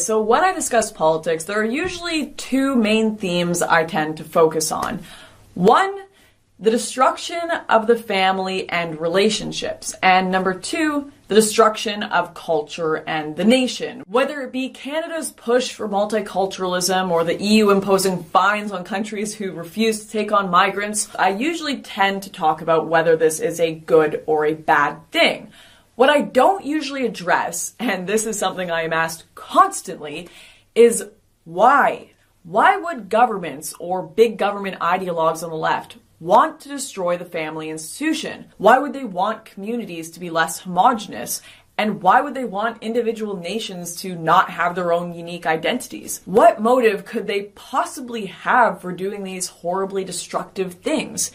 So when I discuss politics, there are usually two main themes I tend to focus on. One, the destruction of the family and relationships, and number two, the destruction of culture and the nation. Whether it be Canada's push for multiculturalism or the EU imposing fines on countries who refuse to take on migrants, I usually tend to talk about whether this is a good or a bad thing. What I don't usually address, and this is something I am asked constantly, is why? Why would governments or big government ideologues on the left want to destroy the family institution? Why would they want communities to be less homogenous? And why would they want individual nations to not have their own unique identities? What motive could they possibly have for doing these horribly destructive things?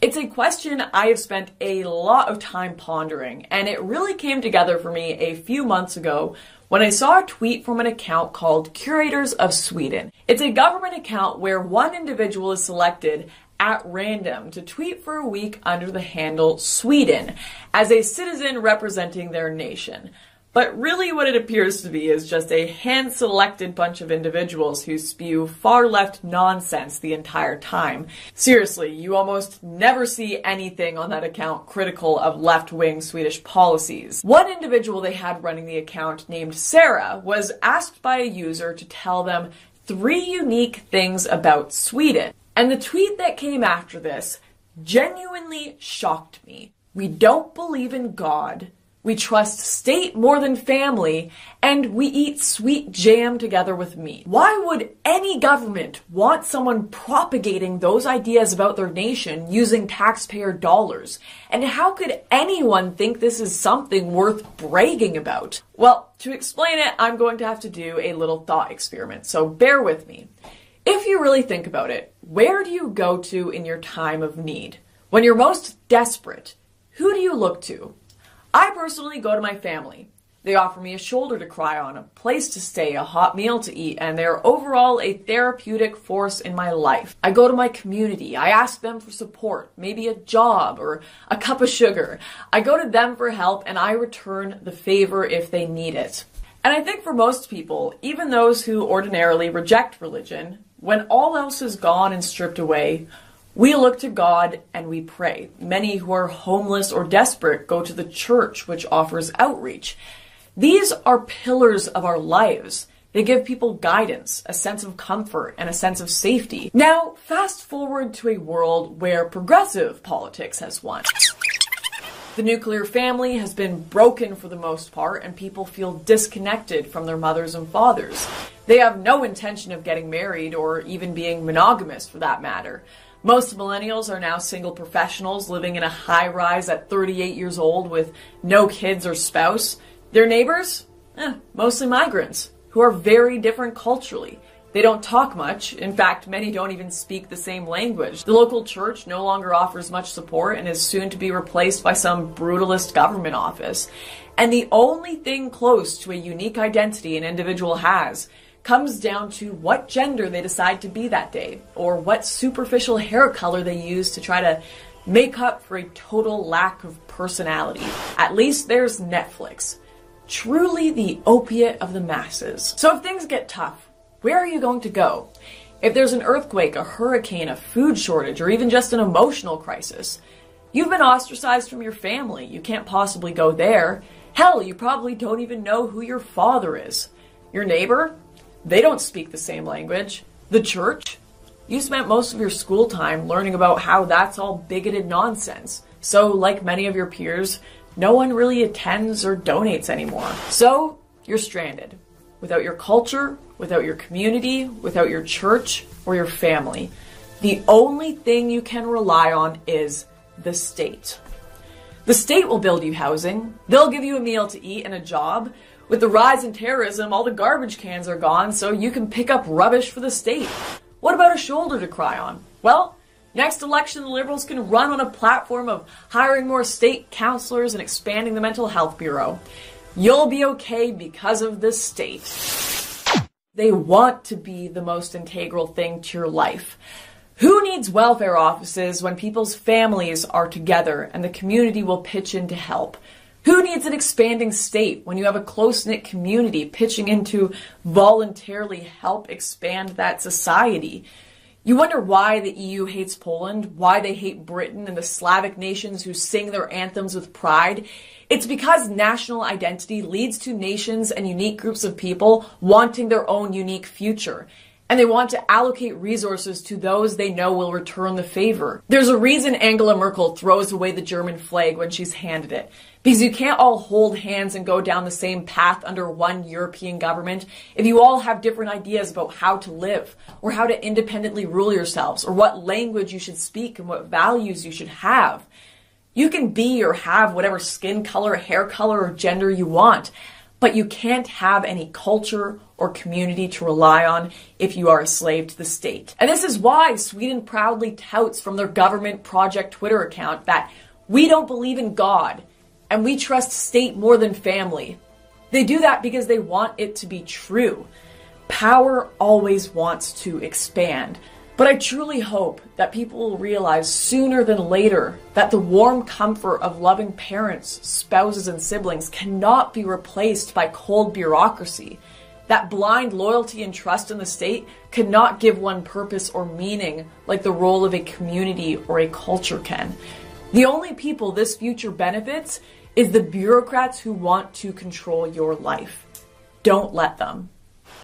It's a question I have spent a lot of time pondering, and it really came together for me a few months ago when I saw a tweet from an account called Curators of Sweden. It's a government account where one individual is selected at random to tweet for a week under the handle Sweden as a citizen representing their nation. But really what it appears to be is just a hand-selected bunch of individuals who spew far-left nonsense the entire time. Seriously, you almost never see anything on that account critical of left-wing Swedish policies. One individual they had running the account, named Sarah, was asked by a user to tell them 3 unique things about Sweden. And the tweet that came after this genuinely shocked me. We don't believe in God. We trust state more than family, and we eat sweet jam together with meat. Why would any government want someone propagating those ideas about their nation using taxpayer dollars? And how could anyone think this is something worth bragging about? Well, to explain it, I'm going to have to do a little thought experiment, so bear with me. If you really think about it, where do you go to in your time of need? When you're most desperate, who do you look to? I personally go to my family. They offer me a shoulder to cry on, a place to stay, a hot meal to eat, and they're overall a therapeutic force in my life. I go to my community. I ask them for support, maybe a job or a cup of sugar. I go to them for help, and I return the favor if they need it. And I think for most people, even those who ordinarily reject religion, when all else is gone and stripped away, we look to God and we pray. Many who are homeless or desperate go to the church, which offers outreach. These are pillars of our lives. They give people guidance, a sense of comfort, and a sense of safety. Now, fast forward to a world where progressive politics has won. The nuclear family has been broken for the most part, and people feel disconnected from their mothers and fathers. They have no intention of getting married or even being monogamous for that matter. Most millennials are now single professionals living in a high-rise at 38 years old with no kids or spouse. Their neighbors? Mostly migrants, who are very different culturally. They don't talk much. In fact, many don't even speak the same language. The local church no longer offers much support and is soon to be replaced by some brutalist government office. And the only thing close to a unique identity an individual has comes down to what gender they decide to be that day, or what superficial hair color they use to try to make up for a total lack of personality. At least there's Netflix. Truly the opiate of the masses. So if things get tough, where are you going to go? If there's an earthquake, a hurricane, a food shortage, or even just an emotional crisis, you've been ostracized from your family. You can't possibly go there. Hell, you probably don't even know who your father is. Your neighbor? They don't speak the same language. The church? You spent most of your school time learning about how that's all bigoted nonsense. So, like many of your peers, no one really attends or donates anymore. So, you're stranded. Without your culture, without your community, without your church, or your family. The only thing you can rely on is the state. The state will build you housing. They'll give you a meal to eat and a job. With the rise in terrorism, all the garbage cans are gone, so you can pick up rubbish for the state. What about a shoulder to cry on? Well, next election, the Liberals can run on a platform of hiring more state counselors and expanding the mental health bureau. You'll be okay because of the state. They want to be the most integral thing to your life. Who needs welfare offices when people's families are together and the community will pitch in to help? Who needs an expanding state when you have a close-knit community pitching in to voluntarily help expand that society? You wonder why the EU hates Poland, why they hate Britain and the Slavic nations who sing their anthems with pride. It's because national identity leads to nations and unique groups of people wanting their own unique future. And they want to allocate resources to those they know will return the favor. There's a reason Angela Merkel throws away the German flag when she's handed it. Because you can't all hold hands and go down the same path under one European government if you all have different ideas about how to live, or how to independently rule yourselves, or what language you should speak and what values you should have. You can be or have whatever skin color, hair color, or gender you want, but you can't have any culture or community to rely on if you are a slave to the state. And this is why Sweden proudly touts from their government project Twitter account that we don't believe in God and we trust state more than family. They do that because they want it to be true. Power always wants to expand. But I truly hope that people will realize sooner than later that the warm comfort of loving parents, spouses, and siblings cannot be replaced by cold bureaucracy. That blind loyalty and trust in the state cannot give one purpose or meaning like the role of a community or a culture can. The only people this future benefits is the bureaucrats who want to control your life. Don't let them.